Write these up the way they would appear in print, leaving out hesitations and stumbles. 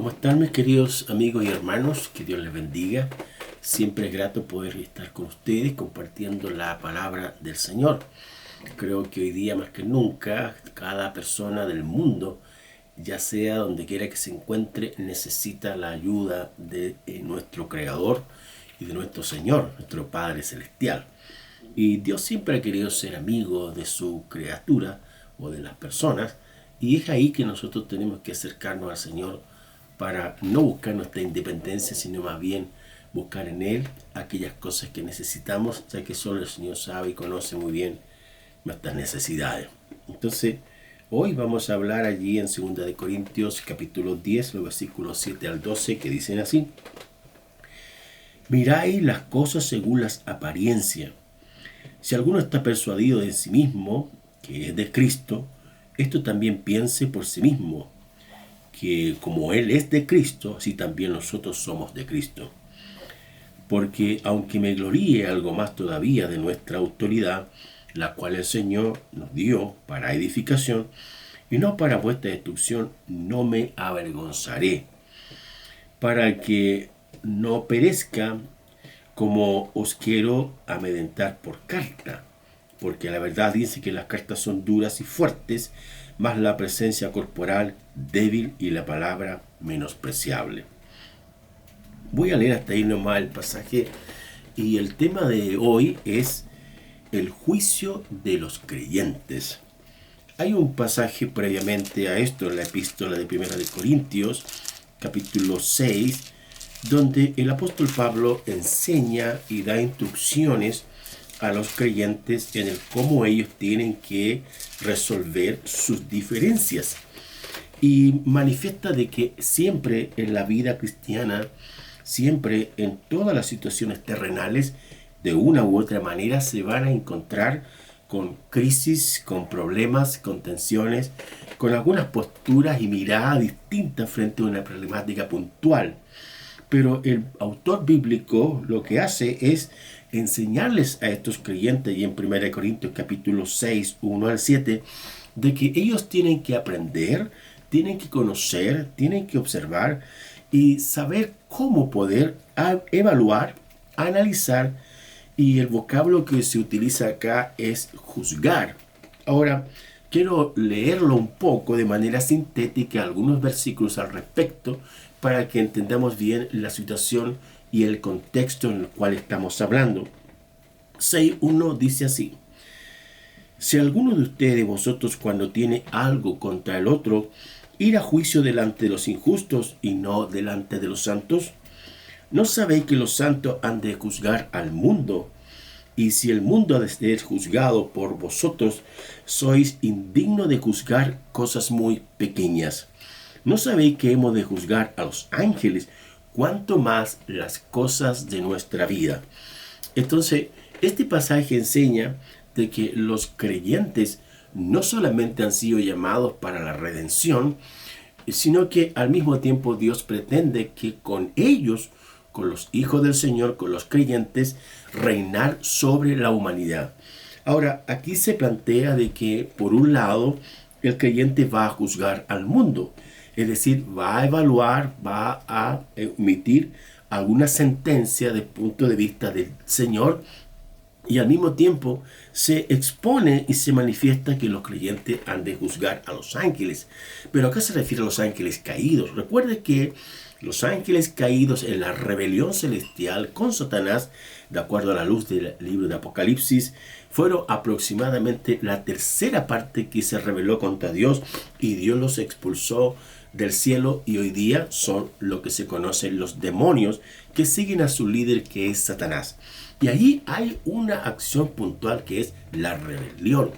¿Cómo están mis queridos amigos y hermanos? Que Dios les bendiga. Siempre es grato poder estar con ustedes compartiendo la palabra del Señor. Creo que hoy día más que nunca cada persona del mundo, ya sea donde quiera que se encuentre, necesita la ayuda de nuestro Creador y de nuestro Señor, nuestro Padre Celestial. Y Dios siempre ha querido ser amigo de su criatura o de las personas, y es ahí que nosotros tenemos que acercarnos al Señor para no buscar nuestra independencia, sino más bien buscar en Él aquellas cosas que necesitamos, ya que solo el Señor sabe y conoce muy bien nuestras necesidades. Entonces, hoy vamos a hablar allí en 2 de Corintios capítulo 10, los versículos 7 al 12, que dicen así: Miráis las cosas según las apariencias. Si alguno está persuadido de sí mismo, que es de Cristo, esto también piense por sí mismo, que como Él es de Cristo, así también nosotros somos de Cristo. Porque aunque me gloríe algo más todavía de nuestra autoridad, la cual el Señor nos dio para edificación y no para vuestra destrucción, no me avergonzaré, para que no perezca como os quiero amedrentar por carta. Porque la verdad dice que las cartas son duras y fuertes, más la presencia corporal débil y la palabra menospreciable. Voy a leer hasta ahí nomás el pasaje, y el tema de hoy es el juicio de los creyentes. Hay un pasaje previamente a esto en la epístola de 1 de Corintios, capítulo 6, donde el apóstol Pablo enseña y da instrucciones a los creyentes en el cómo ellos tienen que resolver sus diferencias, y manifiesta de que siempre en la vida cristiana, siempre en todas las situaciones terrenales, de una u otra manera se van a encontrar con crisis, con problemas, con tensiones, con algunas posturas y miradas distintas frente a una problemática puntual. Pero el autor bíblico lo que hace es enseñarles a estos creyentes, y en 1 Corintios capítulo 6, 1 al 7, de que ellos tienen que aprender, tienen que conocer, tienen que observar y saber cómo poder evaluar, analizar, y el vocablo que se utiliza acá es juzgar. Ahora, quiero leerlo un poco de manera sintética, algunos versículos al respecto, para que entendamos bien la situación y el contexto en el cual estamos hablando. 6.1 dice así: Si alguno de ustedes, vosotros, cuando tiene algo contra el otro, ir a juicio delante de los injustos y no delante de los santos, ¿no sabéis que los santos han de juzgar al mundo? Y si el mundo ha de ser juzgado por vosotros, sois indignos de juzgar cosas muy pequeñas. ¿No sabéis que hemos de juzgar a los ángeles, cuanto más las cosas de nuestra vida? Entonces, este pasaje enseña de que los creyentes no solamente han sido llamados para la redención, sino que al mismo tiempo Dios pretende que con ellos, con los hijos del Señor, con los creyentes, reinar sobre la humanidad. Ahora, aquí se plantea de que, por un lado, el creyente va a juzgar al mundo, es decir, va a evaluar, va a emitir alguna sentencia desde el punto de vista del Señor, y al mismo tiempo se expone y se manifiesta que los creyentes han de juzgar a los ángeles. Pero ¿a qué se refiere a los ángeles caídos? Recuerde que los ángeles caídos en la rebelión celestial con Satanás, de acuerdo a la luz del libro de Apocalipsis, fueron aproximadamente la tercera parte que se rebeló contra Dios, y Dios los expulsó del cielo, y hoy día son lo que se conocen los demonios, que siguen a su líder, que es Satanás. Y ahí hay una acción puntual que es la rebelión,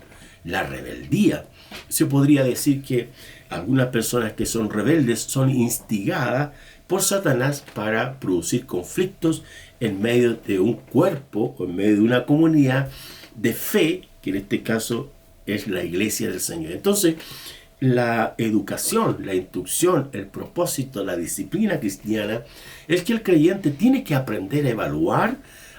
la rebeldía. Se podría decir que algunas personas que son rebeldes son instigadas por Satanás para producir conflictos en medio de un cuerpo o en medio de una comunidad de fe, que en este caso es la iglesia del Señor. Entonces, la educación, la instrucción, el propósito, la disciplina cristiana es que el creyente tiene que aprender a evaluar,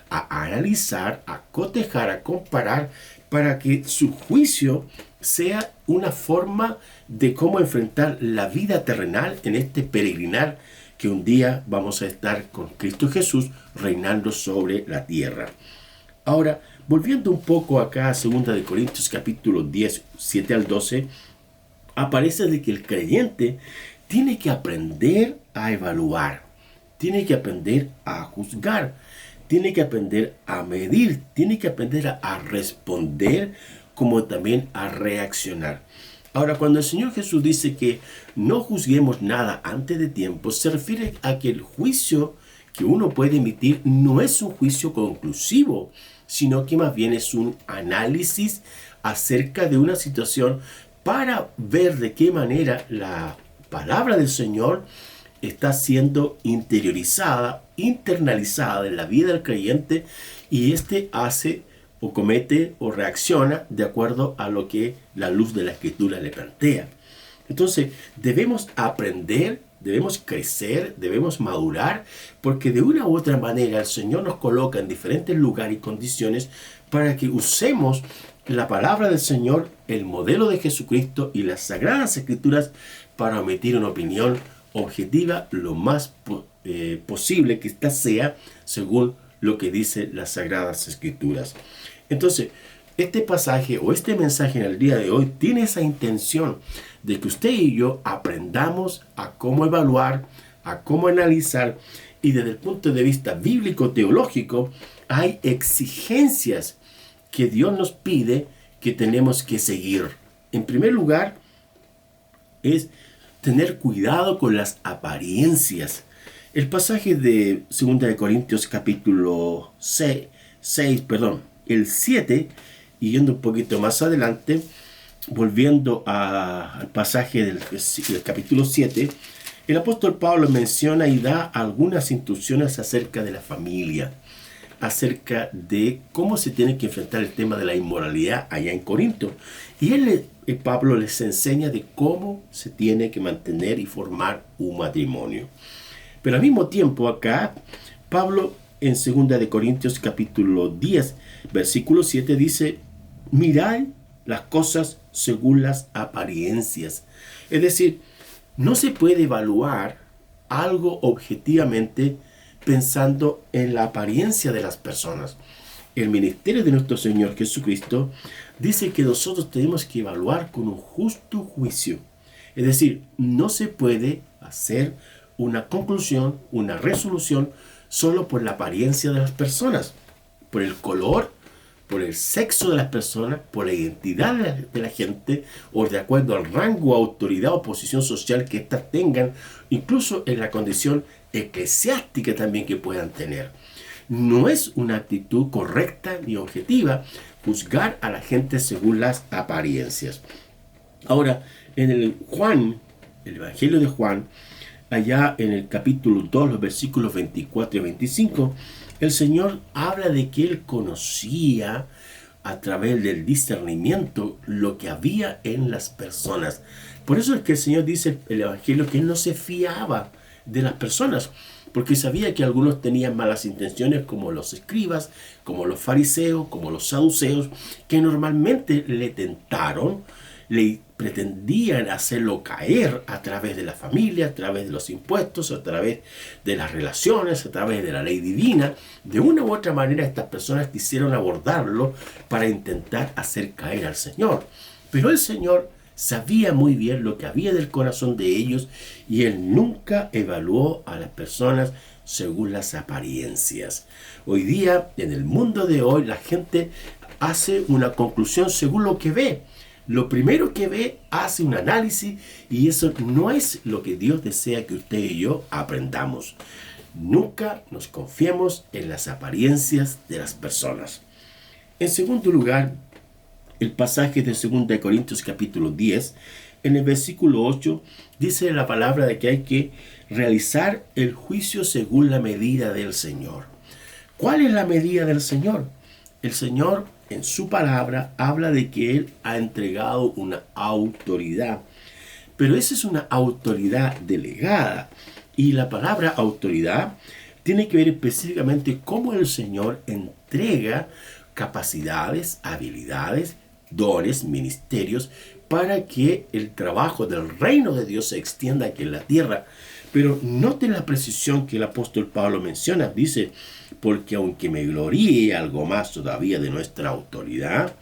a analizar, a cotejar, a comparar, para que su juicio sea una forma de cómo enfrentar la vida terrenal en este peregrinar que un día vamos a estar con Cristo Jesús reinando sobre la tierra. Ahora, volviendo un poco acá a 2 de Corintios capítulo 10, 7 al 12, aparece de que el creyente tiene que aprender a evaluar, tiene que aprender a juzgar, tiene que aprender a medir, tiene que aprender a responder como también a reaccionar. Ahora, cuando el Señor Jesús dice que no juzguemos nada antes de tiempo, se refiere a que el juicio que uno puede emitir no es un juicio conclusivo, sino que más bien es un análisis acerca de una situación para ver de qué manera la palabra del Señor está siendo interiorizada, internalizada en la vida del creyente, y éste hace o comete o reacciona de acuerdo a lo que la luz de la Escritura le plantea. Entonces, debemos aprender, debemos crecer, debemos madurar, porque de una u otra manera el Señor nos coloca en diferentes lugares y condiciones para que usemos la palabra del Señor, el modelo de Jesucristo y las Sagradas Escrituras para emitir una opinión objetiva lo más posible que ésta sea según lo que dice las Sagradas Escrituras. Entonces, este pasaje o este mensaje en el día de hoy tiene esa intención de que usted y yo aprendamos a cómo evaluar, a cómo analizar, y desde el punto de vista bíblico-teológico hay exigencias que Dios nos pide que tenemos que seguir. En primer lugar, es tener cuidado con las apariencias. El pasaje de 2 de Corintios capítulo 6, el 7, y yendo un poquito más adelante, volviendo al pasaje del capítulo 7, el apóstol Pablo menciona y da algunas instrucciones acerca de la familia, acerca de cómo se tiene que enfrentar el tema de la inmoralidad allá en Corinto. Y Pablo les enseña de cómo se tiene que mantener y formar un matrimonio. Pero al mismo tiempo acá, Pablo en 2 de Corintios capítulo 10, versículo 7 dice: mirad las cosas según las apariencias. Es decir, no se puede evaluar algo objetivamente pensando en la apariencia de las personas. El ministerio de nuestro Señor Jesucristo dice que nosotros tenemos que evaluar con un justo juicio. Es decir, no se puede hacer una conclusión, una resolución solo por la apariencia de las personas, por el color, por el sexo de las personas, por la identidad de la gente, o de acuerdo al rango, autoridad o posición social que éstas tengan, incluso en la condición eclesiástica también que puedan tener. No es una actitud correcta ni objetiva juzgar a la gente según las apariencias. Ahora, en el Evangelio de Juan, allá en el capítulo 2, los versículos 24 y 25, el Señor habla de que Él conocía a través del discernimiento lo que había en las personas. Por eso es que el Señor dice en el Evangelio que Él no se fiaba de las personas, porque sabía que algunos tenían malas intenciones, como los escribas, como los fariseos, como los saduceos, que normalmente le tentaron, le pretendían hacerlo caer a través de la familia, a través de los impuestos, a través de las relaciones, a través de la ley divina. De una u otra manera estas personas quisieron abordarlo para intentar hacer caer al Señor. Pero el Señor sabía muy bien lo que había del corazón de ellos, y Él nunca evaluó a las personas según las apariencias. Hoy día, en el mundo de hoy, la gente hace una conclusión según lo que ve. Lo primero que ve, hace un análisis, y eso no es lo que Dios desea que usted y yo aprendamos. Nunca nos confiemos en las apariencias de las personas. En segundo lugar, el pasaje de 2 de Corintios capítulo 10, en el versículo 8, dice la palabra de que hay que realizar el juicio según la medida del Señor. ¿Cuál es la medida del Señor? El Señor en su palabra habla de que Él ha entregado una autoridad, pero esa es una autoridad delegada, y la palabra autoridad tiene que ver específicamente cómo el Señor entrega capacidades, habilidades, dones, ministerios, para que el trabajo del reino de Dios se extienda aquí en la tierra. Pero noten la precisión que el apóstol Pablo menciona. Dice, porque aunque me gloríe algo más todavía de nuestra autoridad,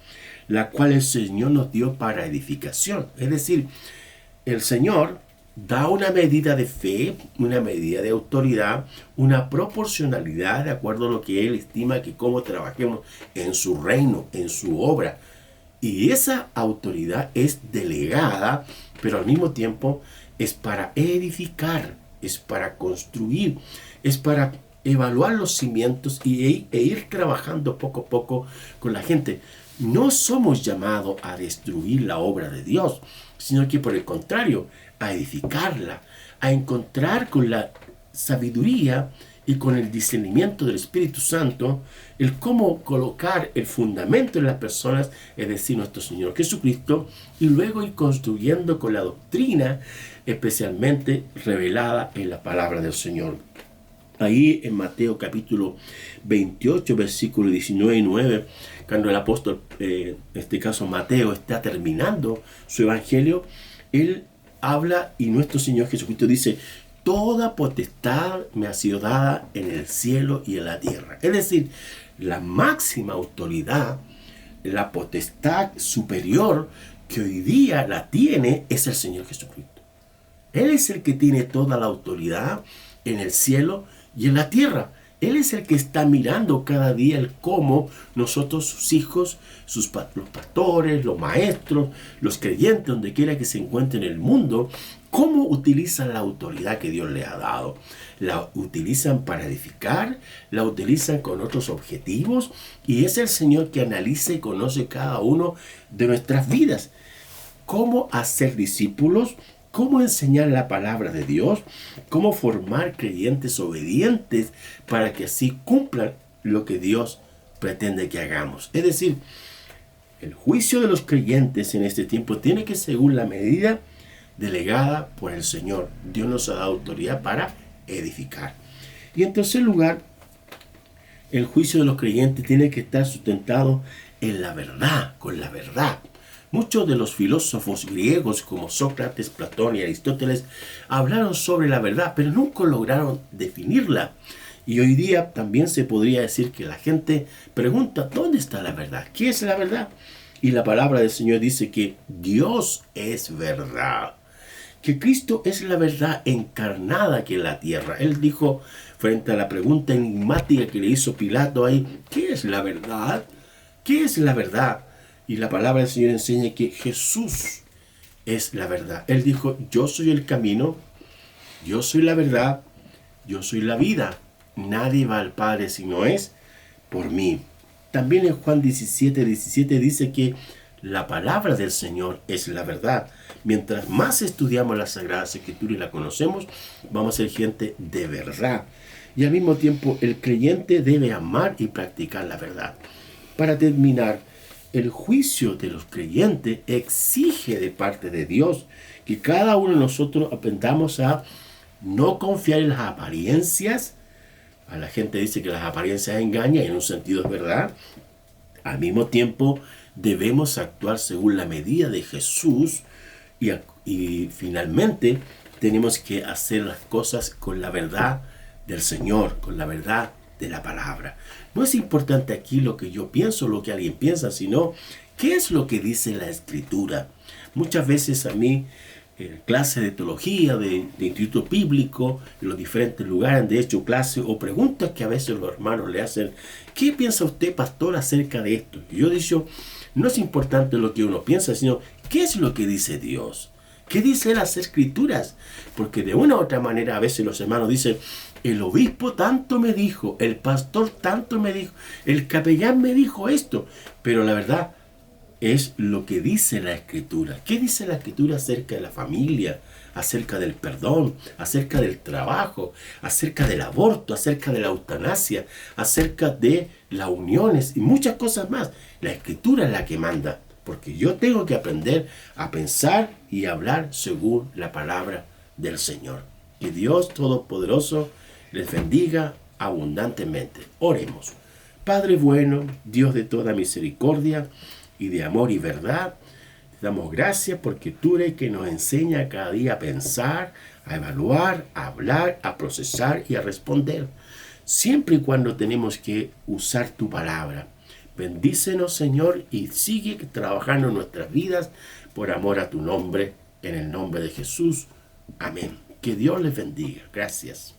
la cual el Señor nos dio para edificación. Es decir, el Señor da una medida de fe, una medida de autoridad, una proporcionalidad de acuerdo a lo que Él estima que cómo trabajemos en su reino, en su obra. Y esa autoridad es delegada, pero al mismo tiempo es para edificar, es para construir, es para evaluar los cimientos e ir trabajando poco a poco con la gente. No somos llamados a destruir la obra de Dios, sino que por el contrario, a edificarla, a encontrar con la sabiduría y con el discernimiento del Espíritu Santo el cómo colocar el fundamento en las personas, es decir, nuestro Señor Jesucristo, y luego ir construyendo con la doctrina especialmente revelada en la palabra del Señor. Ahí en Mateo capítulo 28, versículo 19 y 9, cuando el apóstol, en este caso Mateo, está terminando su evangelio, él habla y nuestro Señor Jesucristo dice, toda potestad me ha sido dada en el cielo y en la tierra. Es decir, la máxima autoridad, la potestad superior que hoy día la tiene es el Señor Jesucristo. Él es el que tiene toda la autoridad en el cielo y en la tierra. Él es el que está mirando cada día el cómo nosotros, sus hijos, los pastores, los maestros, los creyentes, donde quiera que se encuentren en el mundo, cómo utilizan la autoridad que Dios les ha dado. La utilizan para edificar, la utilizan con otros objetivos, y es el Señor que analiza y conoce cada uno de nuestras vidas. Cómo hacer discípulos, cómo enseñar la palabra de Dios, cómo formar creyentes obedientes para que así cumplan lo que Dios pretende que hagamos. Es decir, el juicio de los creyentes en este tiempo tiene que ser según la medida delegada por el Señor. Dios nos ha dado autoridad para edificar. Y en tercer lugar, el juicio de los creyentes tiene que estar sustentado en la verdad, con la verdad. Muchos de los filósofos griegos como Sócrates, Platón y Aristóteles hablaron sobre la verdad, pero nunca lograron definirla. Y hoy día también se podría decir que la gente pregunta, ¿dónde está la verdad? ¿Qué es la verdad? Y la palabra del Señor dice que Dios es verdad, que Cristo es la verdad encarnada aquí en la tierra. Él dijo frente a la pregunta enigmática que le hizo Pilato ahí, ¿qué es la verdad? ¿Qué es la verdad? Y la palabra del Señor enseña que Jesús es la verdad. Él dijo, yo soy el camino, yo soy la verdad, yo soy la vida. Nadie va al Padre si no es por mí. También en Juan 17 dice que la palabra del Señor es la verdad. Mientras más estudiamos la Sagrada Escritura y la conocemos, vamos a ser gente de verdad. Y al mismo tiempo, el creyente debe amar y practicar la verdad. Para terminar, el juicio de los creyentes exige de parte de Dios que cada uno de nosotros aprendamos a no confiar en las apariencias. A la gente dice que las apariencias engañan, y en un sentido es verdad. Al mismo tiempo, debemos actuar según la medida de Jesús y finalmente tenemos que hacer las cosas con la verdad del Señor, con la verdad de la palabra. No es importante aquí lo que yo pienso, lo que alguien piensa, sino qué es lo que dice la Escritura. Muchas veces a mí, en clase de teología, de instituto bíblico, en los diferentes lugares, de hecho clase o preguntas que a veces los hermanos le hacen, ¿qué piensa usted, pastor, acerca de esto? Y yo digo, no es importante lo que uno piensa, sino qué es lo que dice Dios. ¿Qué dice las Escrituras? Porque de una u otra manera a veces los hermanos dicen, el obispo tanto me dijo, el pastor tanto me dijo, el capellán me dijo esto. Pero la verdad es lo que dice la Escritura. ¿Qué dice la Escritura acerca de la familia? Acerca del perdón, acerca del trabajo, acerca del aborto, acerca de la eutanasia, acerca de las uniones y muchas cosas más. La Escritura es la que manda, porque yo tengo que aprender a pensar y hablar según la palabra del Señor. Que Dios Todopoderoso les bendiga abundantemente. Oremos. Padre bueno, Dios de toda misericordia, y de amor y verdad. Te damos gracias porque tú eres que nos enseña cada día a pensar, a evaluar, a hablar, a procesar y a responder. Siempre y cuando tenemos que usar tu palabra. Bendícenos, Señor, y sigue trabajando en nuestras vidas por amor a tu nombre, en el nombre de Jesús. Amén. Que Dios les bendiga. Gracias.